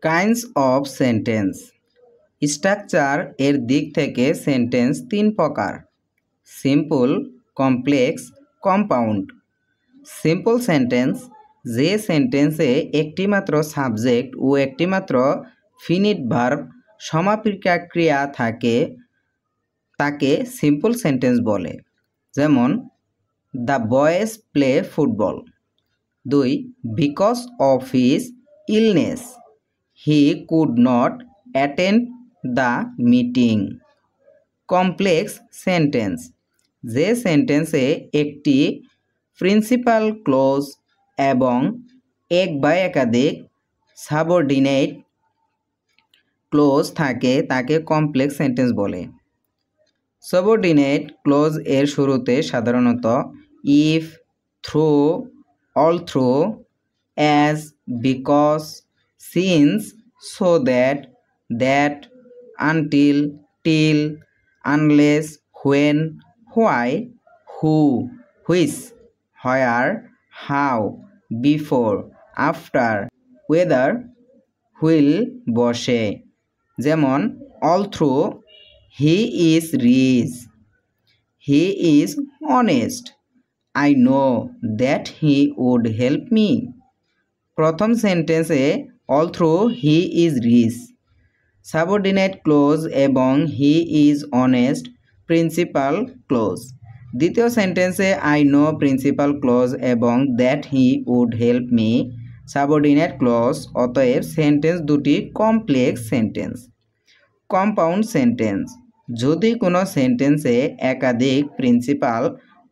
Kinds of sentence. Structure এর দিক থেকে সেন্টেন্স তিন প্রকার: simple, complex, compound. Simple sentence, যে সেন্টেন্সে একটিমাত্র সাবজেক্ট ও একটিমাত্র ফিনিট ভার্ব সমাপিকা ক্রিয়া থাকে তাকে সিম্পল সেন্টেন্স বলে। যেমন the boys play football. 2. Because of his illness he could not attend the meeting. Complex sentence, যে সেন্টেন্সে একটি প্রিন্সিপাল ক্লজ এবং এক বা একাধিক সাবঅর্ডিনেট ক্লজ থাকে তাকে কমপ্লেক্স সেন্টেন্স বলে। সাবঅর্ডিনেট ক্লজ এর শুরুতে সাধারণত if, though, although, as, because, since, so that, until, till, unless, when, why, who, which, where, how, before, after, whether, while বসে। যেমন although he is rich, he is honest, I know that he would help me. প্রথম সেন্টেন্সে although he is rich subordinate clause এবং he is honest principal clause. দ্বিতীয় সেন্টেন্সে I know principal clause এবং that he would help me subordinate clause. অতএব sentence দুটি complex sentence. Compound sentence, যদি কোনো সেন্টেন্সে একাধিক principal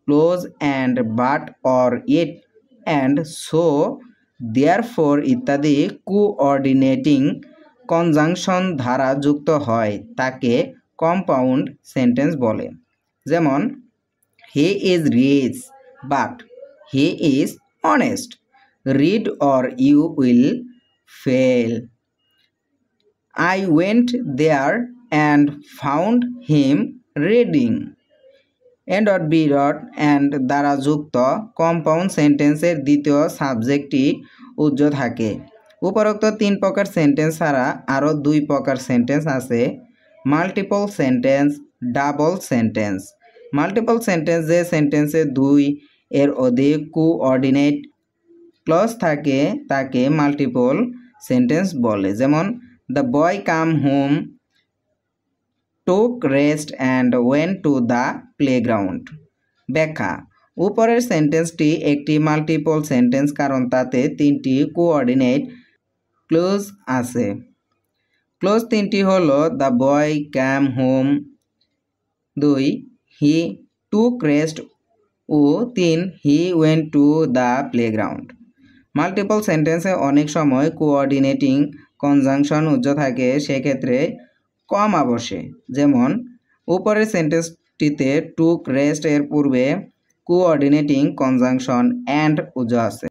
clause and but or yet and so therefore ইত্যাদি কোঅর্ডিনেটিং কনজাংশন দ্বারা যুক্ত হয় তাকে কম্পাউন্ড সেন্টেন্স বলে। যেমন he is rich but he is honest, read or you will fail, I went there and found him reading। And or বি ডট and দ্বারা যুক্ত কম্পাউন্ড সেন্টেন্সের দ্বিতীয় সাবজেক্টটি উজ্জ থাকে। উপরোক্ত তিন প্রকার সেন্টেন্স ছাড়া আরও দুই প্রকার সেন্টেন্স আছে: multiple sentence, double sentence. Multiple sentence, যে সেন্টেন্সে দুই এর অধিক কোঅর্ডিনেট ক্লজ থাকে তাকে মাল্টিপল সেন্টেন্স বলে। যেমন The boy came home, took rest and went to the playground। ব্যাখ্যা: উপরের সেন্টেন্সটি একটি মাল্টিপল সেন্টেন্স কারণ তাতে তিনটি কোঅর্ডিনেট ক্লজ আছে। ক্লজ তিনটি হল the boy came home, 2 he took rest ও 3 he went to the playground. Multiple সেন্টেন্সে অনেক সময় কোঅর্ডিনেটিং কনজাংশন উজ্জ থাকে, সেক্ষেত্রে কমা বসে। যেমন উপরের সেন্টেন্সটিতে টুক রেস্ট এর পূর্বে কোঅর্ডিনেটিং কনজাংশন অ্যান্ড উজ্জ আছে।